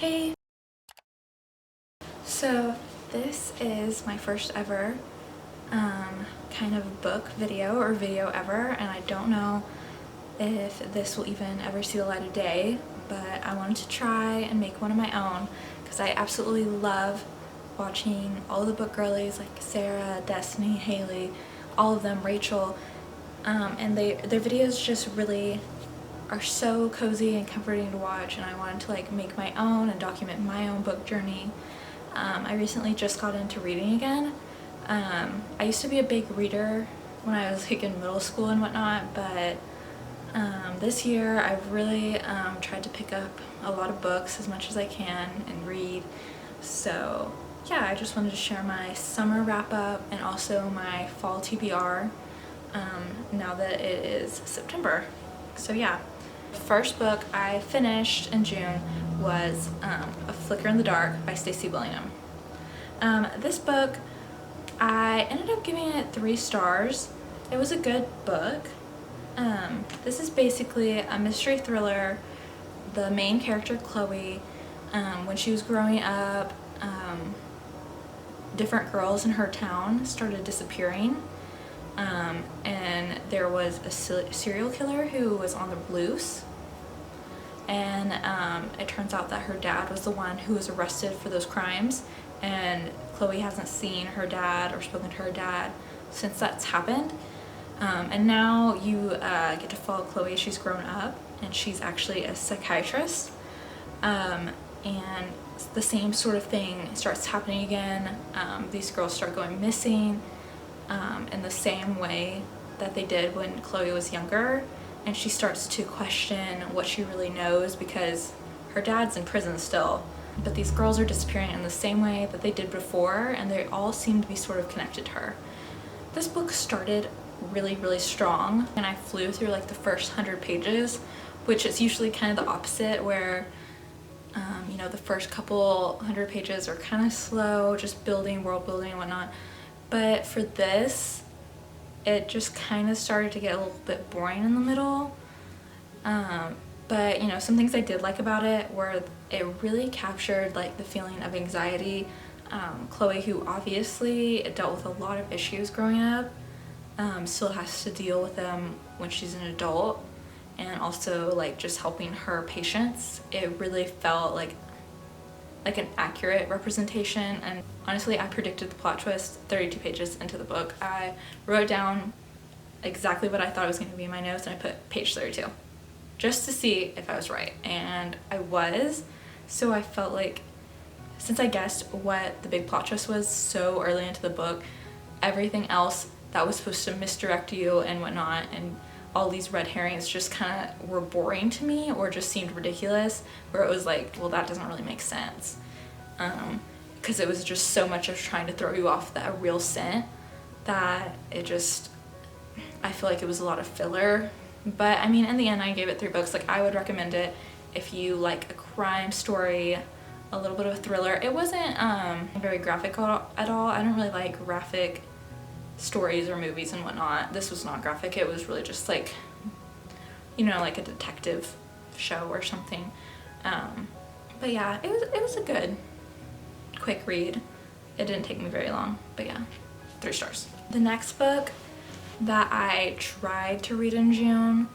Hey! So this is my first ever kind of book video or video ever, and I don't know if this will even ever see the light of day, but I wanted to try and make one of my own because I absolutely love watching all the book girlies like Sarah, Destiny, Haley, all of them, Rachel, and their videos just really are so cozy and comforting to watch, and I wanted to like make my own and document my own book journey. I recently just got into reading again. I used to be a big reader when I was like in middle school and whatnot, but this year I've really tried to pick up a lot of books as much as I can and read. So yeah, I just wanted to share my summer wrap up and also my fall TBR now that it is September. So yeah, the first book I finished in June was A Flicker in the Dark by Stacey William. This book, I ended up giving it 3 stars. It was a good book. This is basically a mystery thriller. The main character, Chloe, when she was growing up, different girls in her town started disappearing, and there was a serial killer who was on the loose, and it turns out that her dad was the one who was arrested for those crimes, and Chloe hasn't seen her dad or spoken to her dad since that's happened. And now you get to follow Chloe. She's grown up and she's actually a psychiatrist, and the same sort of thing starts happening again. These girls start going missing in the same way that they did when Chloe was younger, and she starts to question what she really knows because her dad's in prison still. But these girls are disappearing in the same way that they did before, and they all seem to be sort of connected to her. This book started really strong, and I flew through like the first 100 pages, which is usually kind of the opposite, where you know, the first couple 100 pages are kind of slow, just building, world building and whatnot. But for this, it just kind of started to get a little bit boring in the middle. But you know, some things I did like about it were it really captured like the feeling of anxiety. Chloe, who obviously dealt with a lot of issues growing up, still has to deal with them when she's an adult, and also like just helping her patients. It really felt like an accurate representation, and honestly I predicted the plot twist 32 pages into the book. I wrote down exactly what I thought it was going to be in my notes, and I put page 32 just to see if I was right, and I was. So I felt like, since I guessed what the big plot twist was so early into the book, everything else that was supposed to misdirect you and whatnot, and all these red herrings just kind of were boring to me, or just seemed ridiculous, where it was like, well, that doesn't really make sense, because it was just so much of trying to throw you off that real scent that it just, I feel like it was a lot of filler. But I mean, in the end, I gave it 3 books. Like, I would recommend it if you like a crime story, a little bit of a thriller. It wasn't very graphic at all. I don't really like graphic stories or movies and whatnot. This was not graphic. It was really just like, you know, like a detective show or something. But yeah, it was a good quick read. It didn't take me very long, but yeah, 3 stars. The next book that I tried to read in June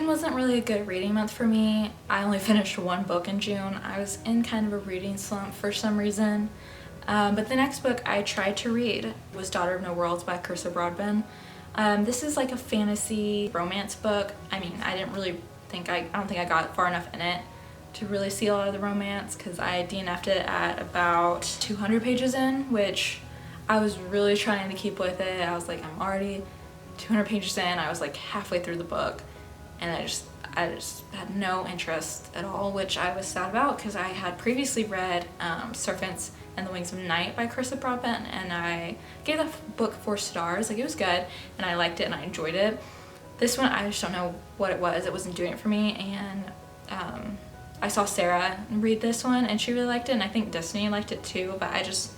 wasn't really a good reading month for me. I only finished 1 book in June. I was in kind of a reading slump for some reason. But the next book I tried to read was Daughter of No Worlds by Carissa Broadbent. This is like a fantasy romance book. I mean, I don't think I got far enough in it to really see a lot of the romance, because I DNF'd it at about 200 pages in, which I was really trying to keep with it. I was like, I'm already 200 pages in. I was like halfway through the book, and I just had no interest at all, which I was sad about, because I had previously read Serpents and the Wings of Night by Carissa Broadbent, and I gave the book 4 stars. Like, it was good, and I liked it, and I enjoyed it. This one, I just don't know what it was. It wasn't doing it for me, and I saw Sarah read this one, and she really liked it, and I think Destiny liked it too, but I just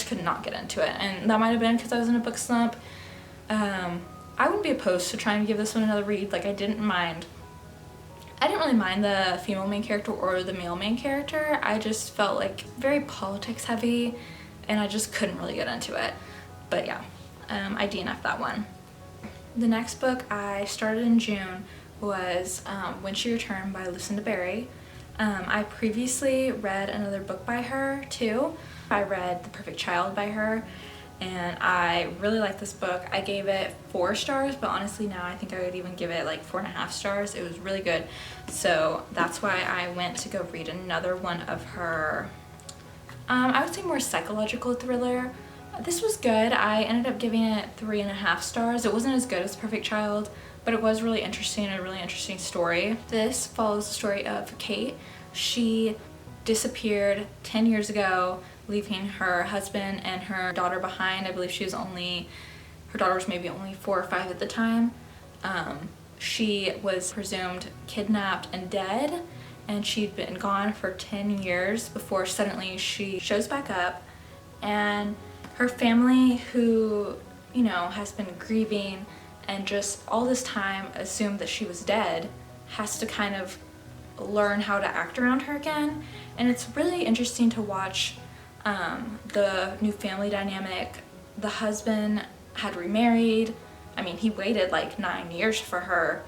could not get into it, and that might have been because I was in a book slump. I wouldn't be opposed to trying to give this one another read. Like, I didn't mind I didn't really mind the female main character or the male main character. I just felt like very politics heavy and I just couldn't really get into it. But yeah, I DNF'd that one. The next book I started in June was When She Returned by Lucinda Berry. I previously read another book by her too. I read The Perfect Child by her and I really liked this book. I gave it 4 stars, but honestly now I think I would even give it like 4.5 stars. It was really good. So that's why I went to go read another one of her, I would say more psychological thriller. This was good. I ended up giving it 3.5 stars. It wasn't as good as Perfect Child, but it was really interesting, a really interesting story. This follows the story of Kate. She disappeared 10 years ago, leaving her husband and her daughter behind. I believe her daughter was maybe only 4 or 5 at the time. She was presumed kidnapped and dead, and she'd been gone for 10 years before suddenly she shows back up, and her family, who, you know, has been grieving and just all this time assumed that she was dead, has to kind of learn how to act around her again. And it's really interesting to watch the new family dynamic. The husband had remarried. I mean, he waited like 9 years for her,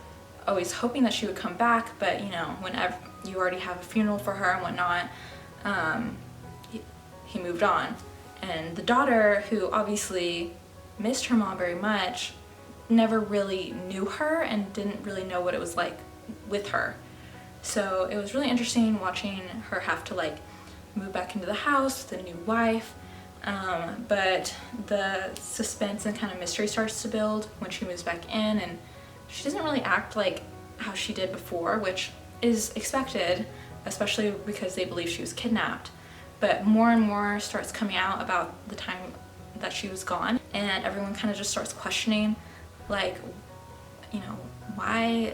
always hoping that she would come back, but you know, whenever you already have a funeral for her and whatnot, he moved on. And the daughter, who obviously missed her mom very much, never really knew her and didn't really know what it was like with her. So it was really interesting watching her have to like move back into the house with a new wife. But the suspense and kind of mystery starts to build when she moves back in, and she doesn't really act like how she did before, which is expected, especially because they believe she was kidnapped. But more and more starts coming out about the time that she was gone, and everyone kind of just starts questioning, like, you know, why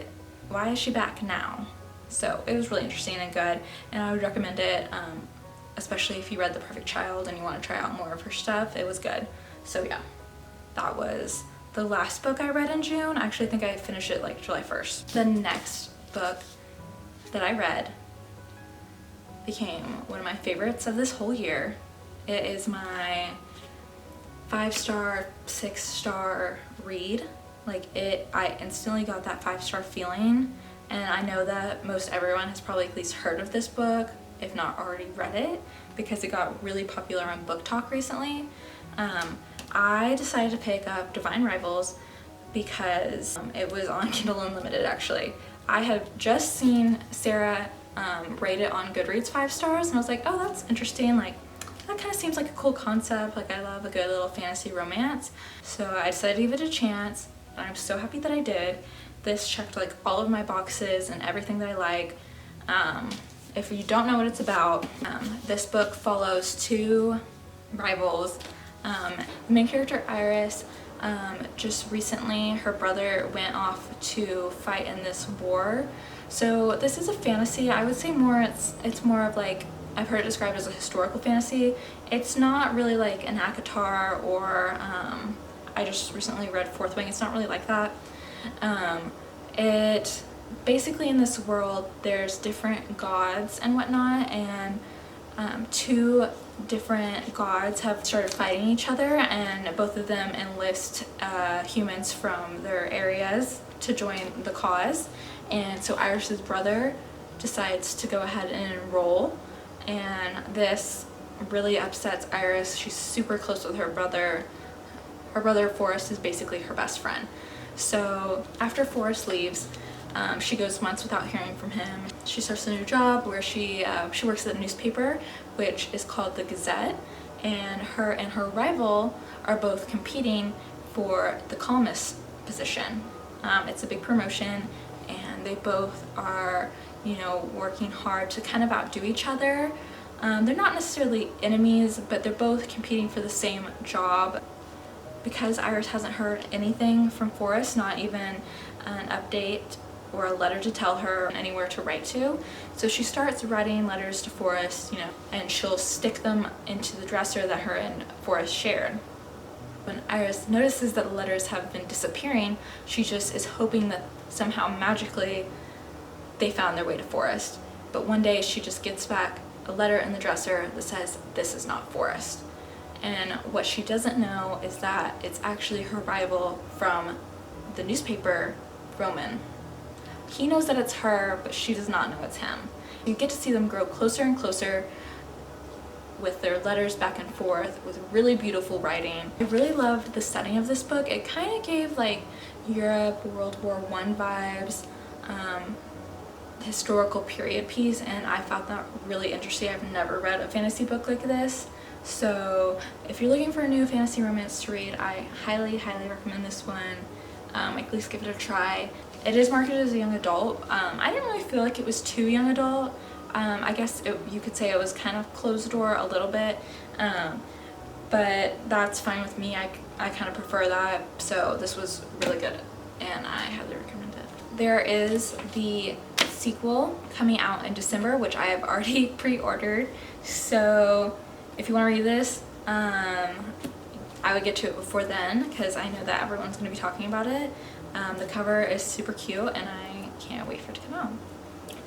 is she back now? So it was really interesting and good, and I would recommend it, especially if you read The Perfect Child and you want to try out more of her stuff. It was good. So yeah, that was the last book I read in June. I actually think I finished it like July 1st. The next book that I read became one of my favorites of this whole year. It is my 5-star, 6-star read. Like I instantly got that 5-star feeling, and I know that most everyone has probably at least heard of this book, if not already read it, because it got really popular on Book Talk recently. I decided to pick up Divine Rivals because it was on Kindle Unlimited actually. I had just seen Sarah rate it on Goodreads 5 stars, and I was like, oh, that's interesting, like that kind of seems like a cool concept, like I love a good little fantasy romance. So I decided to give it a chance, and I'm so happy that I did. This checked like all of my boxes and everything that I like. If you don't know what it's about, this book follows 2 rivals. The main character, Iris, just recently her brother went off to fight in this war. So this is a fantasy. I would say it's more of like, I've heard it described as a historical fantasy. It's not really like an ACOTAR or I just recently read Fourth Wing. It's not really like that. It basically, in this world there's different gods and whatnot, and 2 different gods have started fighting each other, and both of them enlist humans from their areas to join the cause. And so Iris's brother decides to go ahead and enroll, and this really upsets Iris. She's super close with her brother. Her brother Forrest is basically her best friend. So after Forrest leaves, she goes months without hearing from him. She starts a new job where she works at a newspaper, which is called the Gazette, and her rival are both competing for the columnist position. It's a big promotion, and they both are, you know, working hard to kind of outdo each other. They're not necessarily enemies, but they're both competing for the same job. Because Iris hasn't heard anything from Forrest, not even an update or a letter to tell her anywhere to write to, so she starts writing letters to Forrest, you know, and she'll stick them into the dresser that her and Forrest shared. When Iris notices that the letters have been disappearing, she just is hoping that somehow magically they found their way to Forest. But one day she just gets back a letter in the dresser that says, "This is not Forest." And what she doesn't know is that it's actually her rival from the newspaper, Roman. He knows that it's her, but she does not know it's him. You get to see them grow closer and closer with their letters back and forth with really beautiful writing. I really loved the setting of this book. It kind of gave like Europe, World War I vibes, historical period piece, and I found that really interesting. I've never read a fantasy book like this. So if you're looking for a new fantasy romance to read, I highly recommend this one. At least give it a try. It is marketed as a young adult. I didn't really feel like it was too young adult. I guess you could say it was kind of closed door a little bit, but that's fine with me. I kind of prefer that. So this was really good and I highly recommend it. There is the sequel coming out in December, which I have already pre-ordered. So if you want to read this, I would get to it before then because I know that everyone's going to be talking about it. The cover is super cute and I can't wait for it to come out.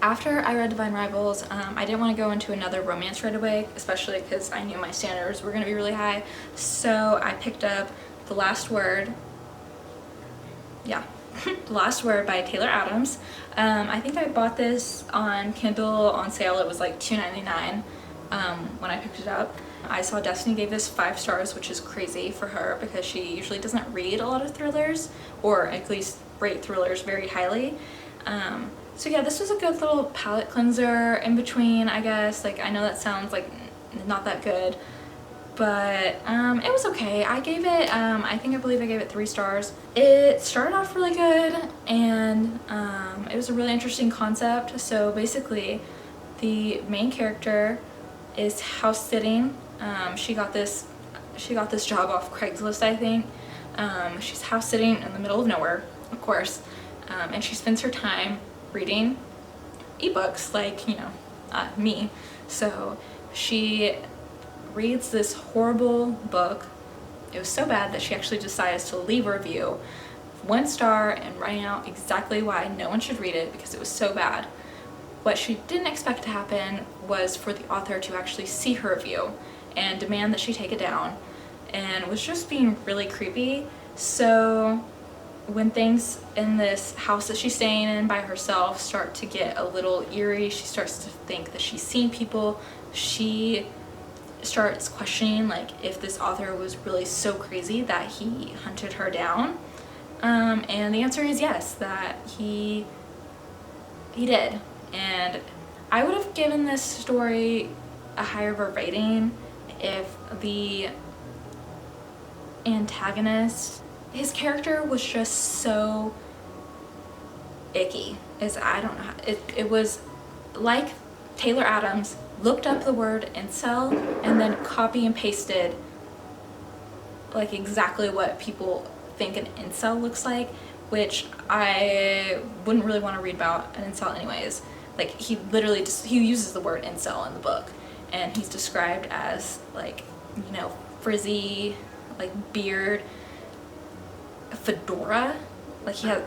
After I read Divine Rivals, I didn't want to go into another romance right away, especially because I knew my standards were going to be really high. So I picked up The Last Word. Yeah, The Last Word by Taylor Adams. I think I bought this on Kindle on sale. It was like $2.99 when I picked it up. I saw Destiny gave this 5 stars, which is crazy for her because she usually doesn't read a lot of thrillers, or at least rate thrillers very highly. So yeah, this was a good little palate cleanser in between, I guess. Like, I know that sounds like not that good, but it was okay. I gave it, I believe I gave it 3 stars. It started off really good, and it was a really interesting concept. So basically, the main character is house sitting. She got this job off Craigslist, I think. She's house sitting in the middle of nowhere, of course, and she spends her time reading ebooks, like, you know, me. So she reads this horrible book. It was so bad that she actually decides to leave a review, 1 star, and writing out exactly why no one should read it because it was so bad. What she didn't expect to happen was for the author to actually see her review and demand that she take it down, and was just being really creepy. So when things in this house that she's staying in by herself start to get a little eerie, she starts to think that she's seen people. She starts questioning like if this author was really so crazy that he hunted her down. And the answer is yes, that he did. And I would have given this story a higher of a rating if the antagonist, his character was just so icky. I don't know, it was like Taylor Adams looked up the word incel and then copy and pasted like exactly what people think an incel looks like, which I wouldn't really want to read about an incel anyways. Like, he literally he uses the word incel in the book, and he's described as like, you know, frizzy, like beard, fedora. Like, he had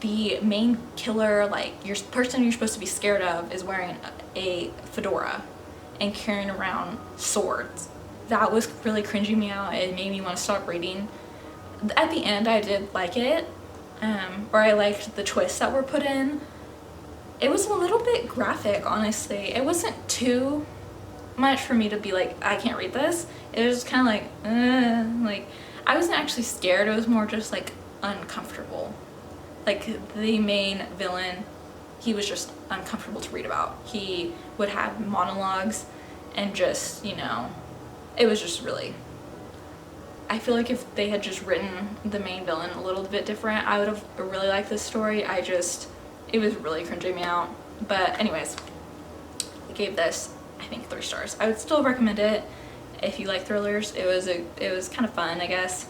the main killer, like your person you're supposed to be scared of is wearing a fedora and carrying around swords. That was really cringing me out. It made me want to stop reading. At the end, I did like it, or I liked the twists that were put in. It was a little bit graphic, honestly. It wasn't too much for me to be like, I can't read this. It was kind of like I wasn't actually scared. It was more just like uncomfortable. Like, the main villain, he was just uncomfortable to read about. He would have monologues and just, you know, it was just really, I feel like if they had just written the main villain a little bit different, I would have really liked this story. It was really cringing me out. But anyways, I gave this, I think, 3 stars. I would still recommend it if you like thrillers. It was kind of fun, I guess.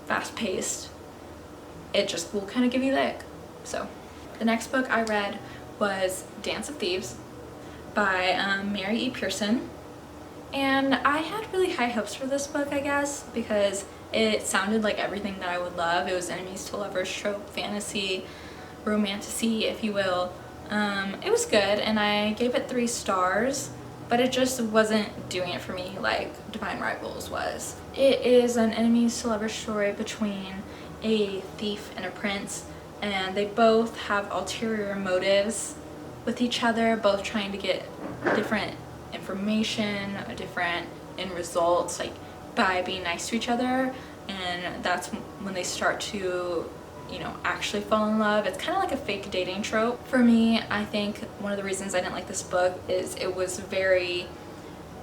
Fast paced. It just will kind of give you the ick. So the next book I read was Dance of Thieves by Mary E. Pearson. And I had really high hopes for this book, I guess, because it sounded like everything that I would love. It was enemies to lovers trope fantasy. romantic-y, if you will. It was good, and I gave it 3 stars, but it just wasn't doing it for me like Divine Rivals was. It is an enemies to lovers story between a thief and a prince, and they both have ulterior motives with each other, both trying to get different information, different end results, like by being nice to each other. And that's when they start to, you know, actually fall in love. It's kind of like a fake dating trope. For me, I think one of the reasons I didn't like this book is it was very,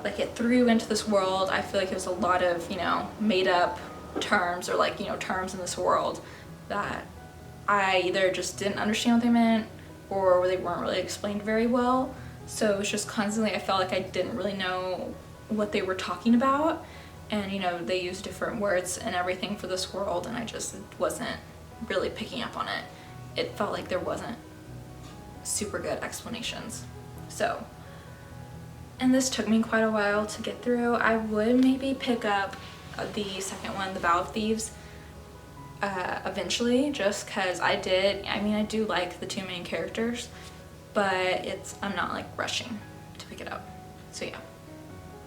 like, it threw into this world. I feel like it was a lot of, you know, made up terms, or like, you know, terms in this world that I either just didn't understand what they meant, or they weren't really explained very well. So it was just constantly, I felt like I didn't really know what they were talking about. And, you know, they use different words and everything for this world, and I just wasn't really picking up on it. It felt like there wasn't super good explanations. So, and this took me quite a while to get through. I would maybe pick up the second one, The Vow of Thieves, eventually, just because I do like the 2 main characters, but I'm not like rushing to pick it up. So yeah,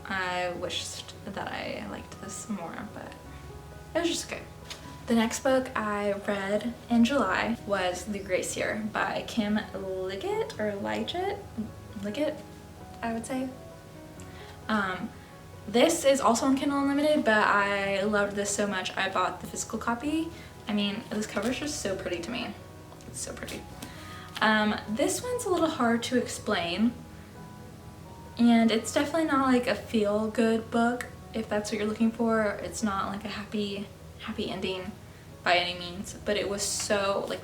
I wished that I liked this more, but it was just okay. The next book I read in July was The Gracier by Kim Liggett, I would say. This is also on Kindle Unlimited, but I loved this so much I bought the physical copy. I mean, this cover is just so pretty to me. It's so pretty. This one's a little hard to explain, and it's definitely not like a feel-good book, if that's what you're looking for. It's not like a happy ending by any means, but it was so, like,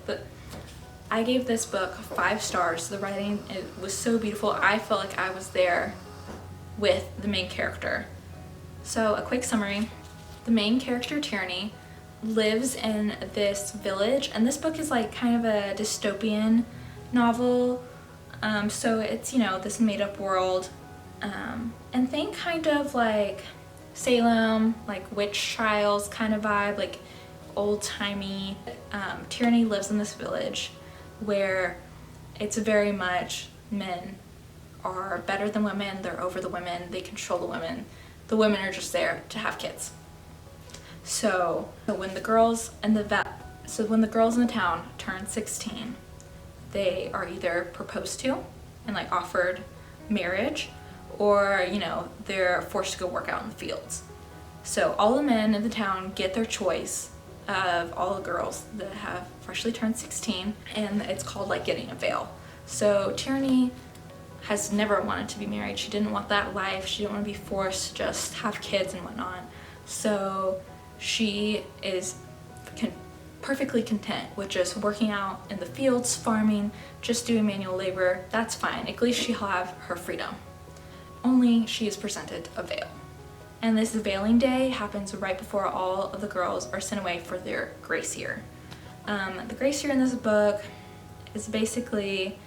I gave this book 5 stars. The writing, it was so beautiful. I felt like I was there with the main character. So a quick summary: the main character, Tierney, lives in this village, and this book is like kind of a dystopian novel. So it's, you know, this made-up world, and think kind of like Salem, like witch trials kind of vibe, like old-timey. Tierney lives in this village where it's very much men are better than women, they're over the women, they control the women. The women are just there to have kids. So when the girls in the town turn 16, they are either proposed to and like offered marriage, or, you know, they're forced to go work out in the fields. So all the men in the town get their choice of all the girls that have freshly turned 16, and it's called like getting a veil. So Tierney has never wanted to be married. She didn't want that life. She didn't want to be forced to just have kids and whatnot. So she is perfectly content with just working out in the fields, farming, just doing manual labor. That's fine. At least she'll have her freedom. Only she is presented a veil. And this veiling day happens right before all of the girls are sent away for their grace year. The grace year in this book is basically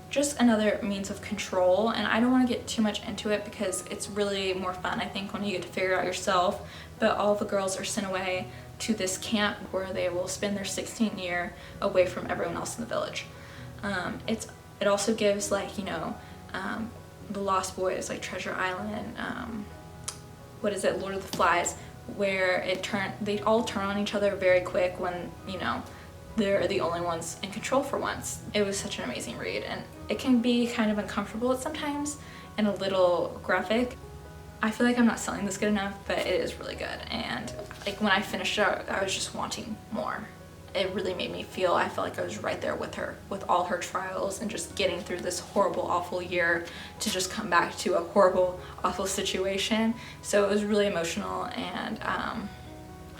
just another means of control, and I don't want to get too much into it because it's really more fun, I think, when you get to figure it out yourself. But all the girls are sent away to this camp where they will spend their 16th year away from everyone else in the village. It also gives, like, you know, the Lost Boys, like Treasure Island, Lord of the Flies, where they all turn on each other very quick when, you know, they're the only ones in control for once. It was such an amazing read, and it can be kind of uncomfortable at sometimes and a little graphic. I feel like I'm not selling this good enough, but it is really good, and like when I finished it, I was just wanting more. It really made me feel, I felt like I was right there with her, with all her trials and just getting through this horrible, awful year to just come back to a horrible, awful situation. So it was really emotional, and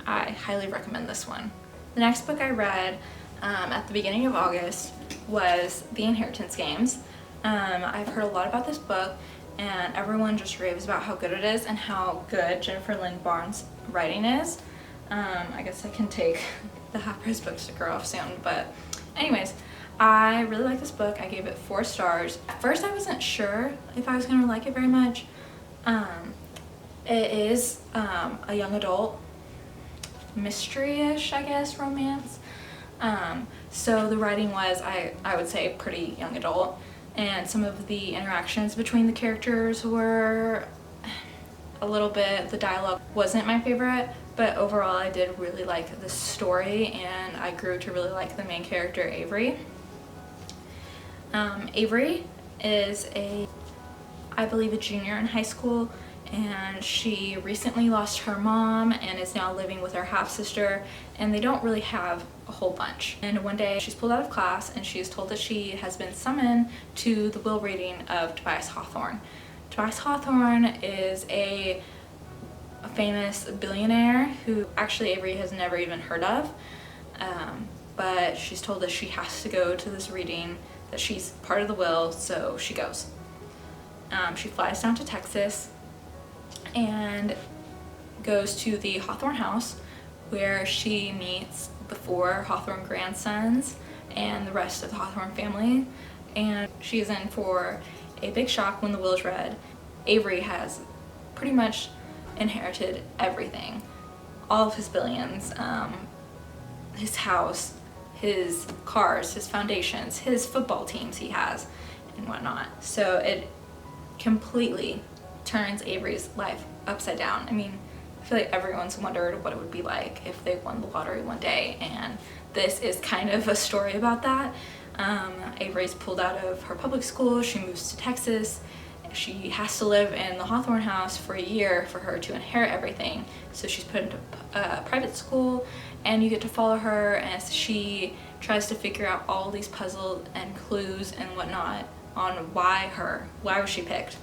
I highly recommend this one. The next book I read at the beginning of August was The Inheritance Games. I've heard a lot about this book, and everyone just raves about how good it is and how good Jennifer Lynn Barnes' writing is. I guess I can take the half-price booksticker off soon, but anyways, I really like this book. I gave it 4 stars. At first I wasn't sure if I was gonna like it very much. It is a young adult mystery-ish, I guess, romance. So the writing was, I would say, pretty young adult, and some of the interactions between the characters were a little bit, the dialogue wasn't my favorite, but overall I did really like the story, and I grew to really like the main character, Avery. Avery is I believe a junior in high school, and she recently lost her mom and is now living with her half-sister, and they don't really have a whole bunch. And one day she's pulled out of class and she's told that she has been summoned to the will reading of Tobias Hawthorne. Tobias Hawthorne is a famous billionaire who actually Avery has never even heard of, but she's told that she has to go to this reading, that she's part of the will, so she goes. She flies down to Texas and goes to the Hawthorne house, where she meets the 4 Hawthorne grandsons and the rest of the Hawthorne family, and she is in for a big shock when the will is read. Avery has pretty much inherited everything, all of his billions, his house, his cars, his foundations, his football teams he has, and whatnot. So it completely turns Avery's life upside down. I mean, I feel like everyone's wondered what it would be like if they won the lottery one day, and this is kind of a story about that. Avery's pulled out of her public school, she moves to Texas, she has to live in the Hawthorne house for a year for her to inherit everything, so she's put into private school, and you get to follow her as she tries to figure out all these puzzles and clues and whatnot on why was she picked.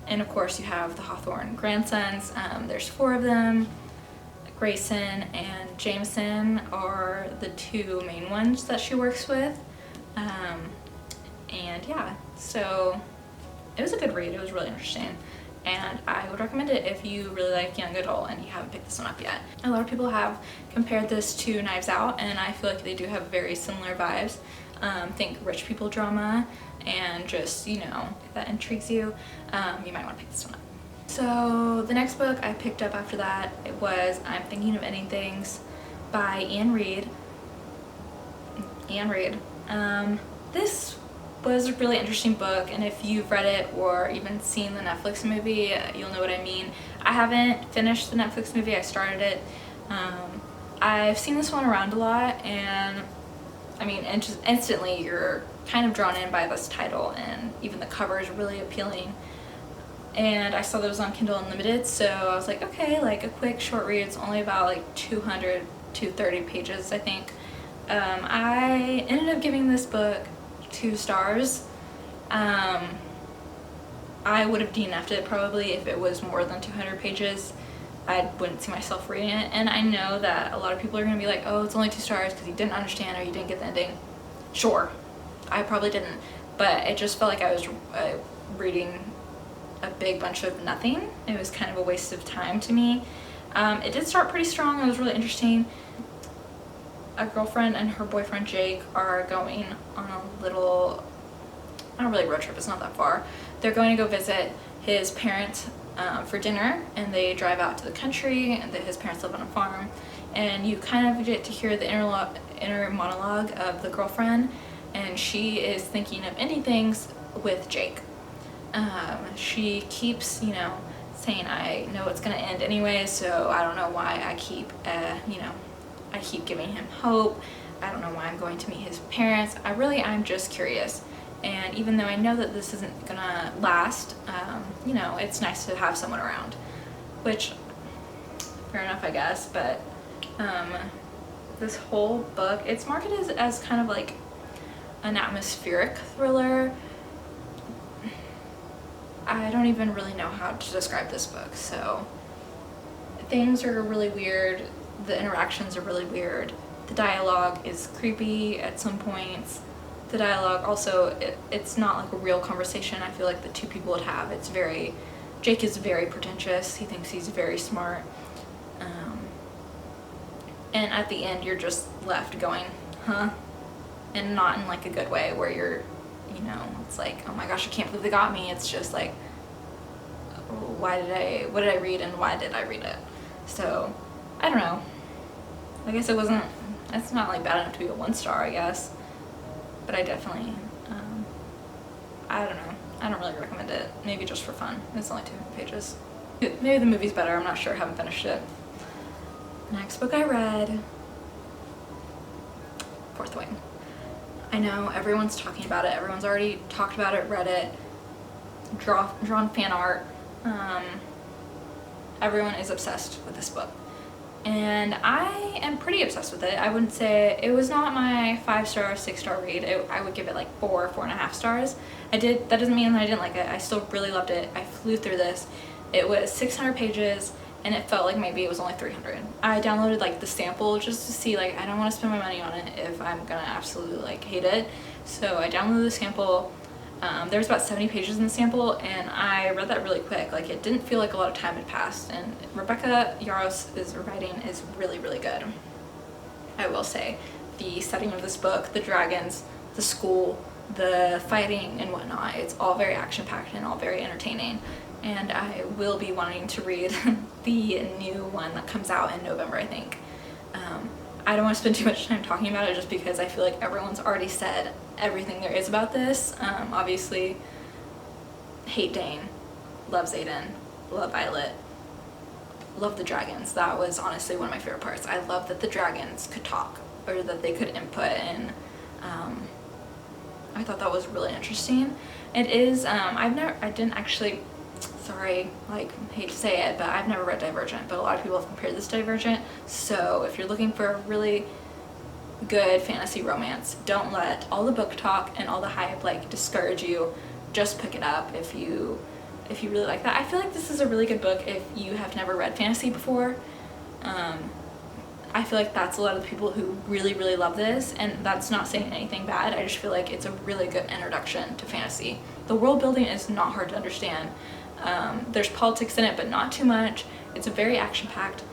And of course you have the Hawthorne grandsons. There's 4 of them. Grayson and Jameson are the 2 main ones that she works with. And yeah, so it was a good read. It was really interesting, and I would recommend it if you really like young adult and you haven't picked this one up yet. A lot of people have compared this to Knives Out, and I feel like they do have very similar vibes. Think rich people drama, and just, you know, if that intrigues you, you might want to pick this one up. So the next book I picked up after that, it was I'm Thinking of Ending Things by Anne Reid. This was a really interesting book, and if you've read it or even seen the Netflix movie, you'll know what I mean. I haven't finished the Netflix movie, I started it. I've seen this one around a lot, and I mean, and just instantly you're kind of drawn in by this title, and even the cover is really appealing. And I saw that it was on Kindle Unlimited, so I was like, okay, like a quick short read. It's only about like 200 to 30 pages, I think. I ended up giving this book 2 stars. I would have DNF'd it probably if it was more than 200 pages. I wouldn't see myself reading it, and I know that a lot of people are going to be like, oh, it's only 2 stars because you didn't understand or you didn't get the ending. Sure, I probably didn't, but it just felt like I was reading a big bunch of nothing. It was kind of a waste of time to me. It did start pretty strong. It was really interesting. A girlfriend and her boyfriend Jake are going on a little, not really road trip, it's not that far. They're going to go visit his parents for dinner, and they drive out to the country, and his parents live on a farm, and you kind of get to hear the inner monologue of the girlfriend, and she is thinking of ending things with Jake. She keeps, you know, saying, I know it's gonna end anyway, so I don't know why I keep, you know, I keep giving him hope. I don't know why I'm going to meet his parents. I'm just curious. And even though I know that this isn't gonna last, you know, it's nice to have someone around, which, fair enough, I guess, but this whole book, it's marketed as kind of like an atmospheric thriller. I don't even really know how to describe this book, so things are really weird, the interactions are really weird, the dialogue is creepy at some points. The dialogue also, it's not like a real conversation I feel like the 2 people would have. It's very, Jake is very pretentious, he thinks he's very smart, and at the end you're just left going, huh? And not in like a good way where you're, you know, it's like, oh my gosh, I can't believe they got me. It's just like, what did I read and why did I read it? So, I don't know. I guess I It's not like bad enough to be a 1 star, I guess, but I definitely, I don't know. I don't really recommend it. Maybe just for fun. It's only 200 pages. Maybe the movie's better. I'm not sure. I haven't finished it. Next book I read, Fourth Wing. I know everyone's talking about it. Everyone's already talked about it, read it, drawn fan art. Everyone is obsessed with this book. And I am pretty obsessed with it. I wouldn't say, it was not my 5-star, 6-star read. I would give it like 4.5 stars. That doesn't mean that I didn't like it. I still really loved it. I flew through this. It was 600 pages and it felt like maybe it was only 300. I downloaded like the sample just to see, like, I don't want to spend my money on it if I'm gonna absolutely like hate it. So I downloaded the sample. There was about 70 pages in the sample and I read that really quick. Like, it didn't feel like a lot of time had passed, and Rebecca Yarros's writing is really, really good. I will say the setting of this book, the dragons, the school, the fighting and whatnot, it's all very action-packed and all very entertaining. And I will be wanting to read the new one that comes out in November, I think. I don't want to spend too much time talking about it just because I feel like everyone's already said everything there is about this. Obviously, hate Dane, love Xaden, love Violet, love the dragons. That was honestly one of my favorite parts. I love that the dragons could talk, or that they could input, and I thought that was really interesting. It is, I didn't actually, sorry, like, hate to say it, but I've never read Divergent, but a lot of people have compared this to Divergent. So if you're looking for a really good fantasy romance, don't let all the book talk and all the hype like discourage you. Just pick it up if you really like that. I feel like this is a really good book if you have never read fantasy before. I feel like that's a lot of the people who really, really love this, and that's not saying anything bad. I just feel like it's a really good introduction to fantasy. The world building is not hard to understand. There's politics in it, but not too much. It's very action-packed,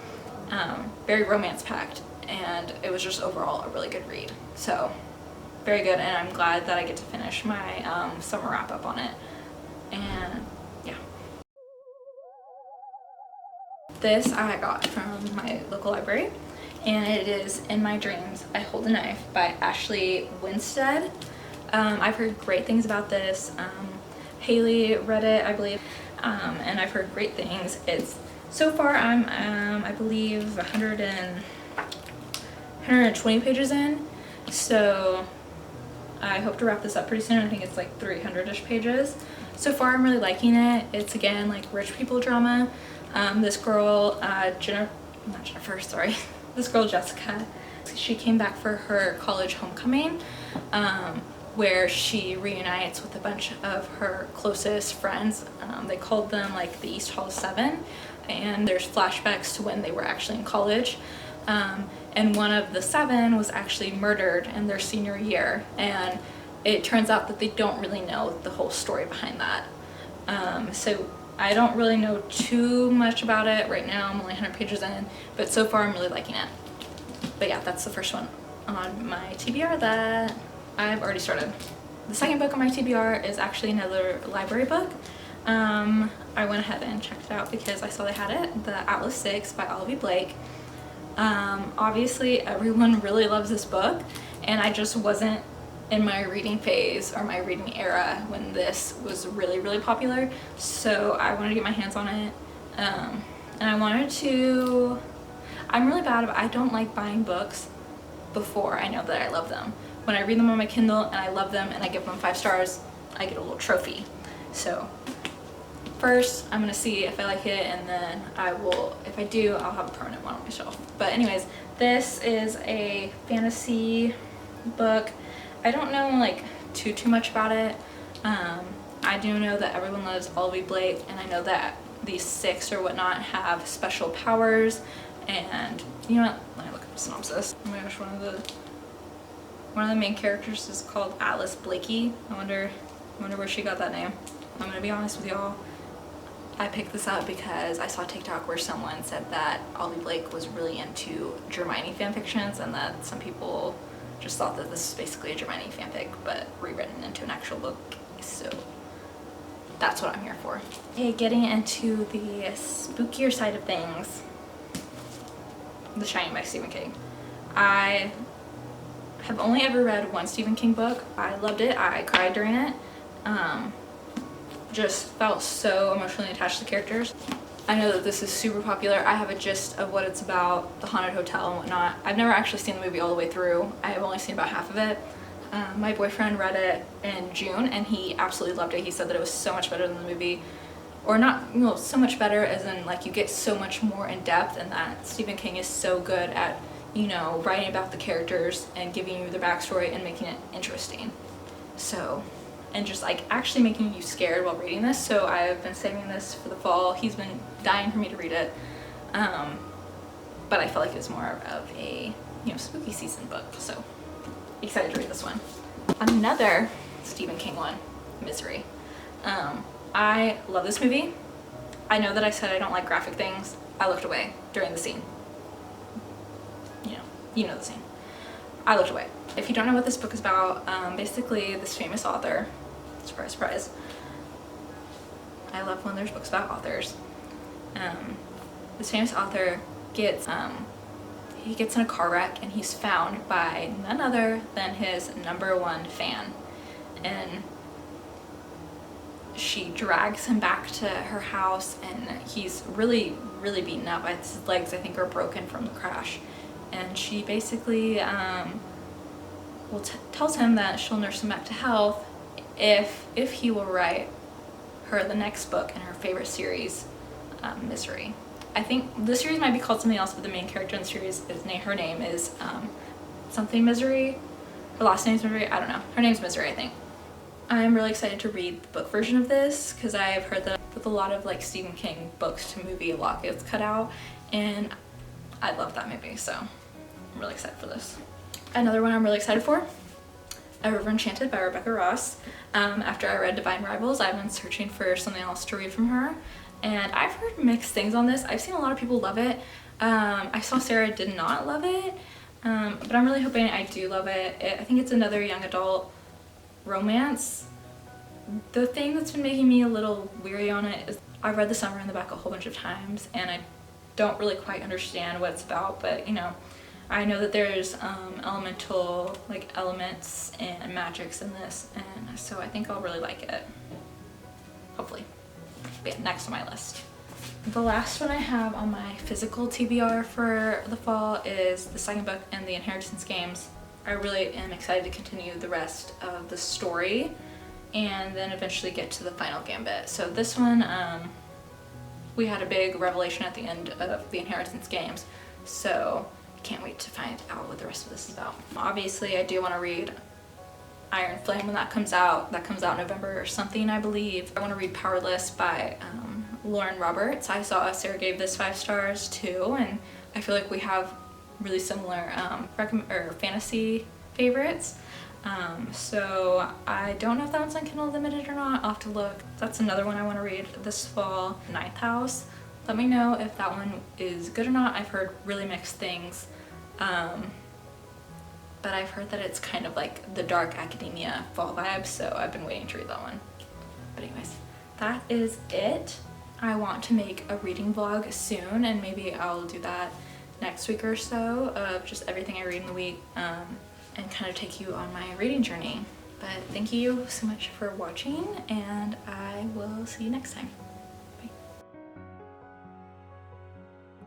very romance-packed, and it was just overall a really good read. So, very good, and I'm glad that I get to finish my summer wrap-up on it. And yeah. This I got from my local library, and it is In My Dreams, I Hold a Knife by Ashley Winstead. I've heard great things about this. Haley read it, I believe, and I've heard great things. It's, so far I'm, I believe 120 pages in, so I hope to wrap this up pretty soon. I think it's like 300-ish pages. So far I'm really liking it. It's, again, like rich people drama. This girl, this girl Jessica, she came back for her college homecoming, where she reunites with a bunch of her closest friends. They called them like the East Hall 7, and there's flashbacks to when they were actually in college. And one of the 7 was actually murdered in their senior year, and it turns out that they don't really know the whole story behind that. So I don't really know too much about it right now. I'm only 100 pages in, but so far I'm really liking it. But yeah, that's the first one on my TBR that I've already started. The second book on my TBR is actually another library book. I went ahead and checked it out because I saw they had it, The Atlas 6 by Olivia Blake. Obviously everyone really loves this book, and I just wasn't in my reading phase or my reading era when this was really, really popular, so I wanted to get my hands on it. And I wanted to, I'm really bad about, I don't like buying books before I know that I love them. When I read them on my Kindle and I love them and I give them 5 stars, I get a little trophy. So first I'm gonna see if I like it, and then I will, if I do, I'll have a permanent one on my shelf. But anyways, this is a fantasy book. I don't know like too much about it. I do know that everyone loves Olivia Blake, and I know that these 6 or whatnot have special powers. And you know what? Let me look at the synopsis. Oh my gosh, one of the main characters is called Atlas Blakey. I wonder where she got that name. I'm gonna be honest with y'all. I picked this up because I saw TikTok where someone said that Olivia Blake was really into Hermione fanfictions, and that some people just thought that this was basically a Hermione fanfic but rewritten into an actual book. So that's what I'm here for. Okay, getting into the spookier side of things. The Shining by Stephen King. I have only ever read one Stephen King book. I loved it. I cried during it. Just felt so emotionally attached to the characters. I know that this is super popular. I have a gist of what it's about, the haunted hotel and whatnot. I've never actually seen the movie all the way through. I have only seen about half of it. My boyfriend read it in June and he absolutely loved it. He said that it was so much better than the movie. Or not, you know, so much better as in like you get so much more in depth, and that Stephen King is so good at, you know, writing about the characters and giving you the backstory and making it interesting. So, and just like actually making you scared while reading this. So I've been saving this for the fall. He's been dying for me to read it. But I felt like it was more of a, you know, spooky season book. So excited to read this one. Another Stephen King one, Misery. I love this movie. I know that I said I don't like graphic things. I looked away during the scene. You know the scene. I looked away. If you don't know what this book is about, basically this famous author, surprise, surprise. I love when there's books about authors. This famous author gets, he gets in a car wreck and he's found by none other than his #1 fan. And she drags him back to her house and he's really, really beaten up. His legs, I think, are broken from the crash. And she basically tells him that she'll nurse him back to health if he will write her the next book in her favorite series, Misery. I think the series might be called something else, but the main character in the series her name is something Misery. Her last name's Misery. I don't know. Her name's Misery, I think. I'm really excited to read the book version of this because I've heard that with a lot of like Stephen King books to movie, a lot gets cut out, and I love that movie, so I'm really excited for this. Another one I'm really excited for, A River Enchanted by Rebecca Ross. After I read Divine Rivals, I've been searching for something else to read from her, and I've heard mixed things on this. I've seen a lot of people love it. I saw Sarah did not love it, but I'm really hoping I do love it. I think it's another young adult romance. The thing that's been making me a little weary on it is I've read The Summer in the Back a whole bunch of times and I don't really quite understand what it's about, but you know, I know that there's elemental like elements and magics in this, and so I think I'll really like it, hopefully. But yeah, next on my list. The last one I have on my physical TBR for the fall is the second book in the Inheritance Games. I really am excited to continue the rest of the story and then eventually get to the final gambit. So this one, we had a big revelation at the end of the Inheritance Games, so I can't wait to find out what the rest of this is about. Obviously, I do want to read Iron Flame when that comes out. That comes out in November or something, I believe. I want to read Powerless by Lauren Roberts. I saw Sarah gave this 5 stars too, and I feel like we have really similar fantasy favorites. So I don't know if that one's on Kindle Unlimited or not. I'll have to look. That's another one I want to read this fall. Ninth House. Let me know if that one is good or not. I've heard really mixed things. But I've heard that it's kind of like the dark academia fall vibe, so I've been waiting to read that one. But anyways, that is it. I want to make a reading vlog soon, and maybe I'll do that next week or so of just everything I read in the week, and kind of take you on my reading journey. But thank you so much for watching, and I will see you next time.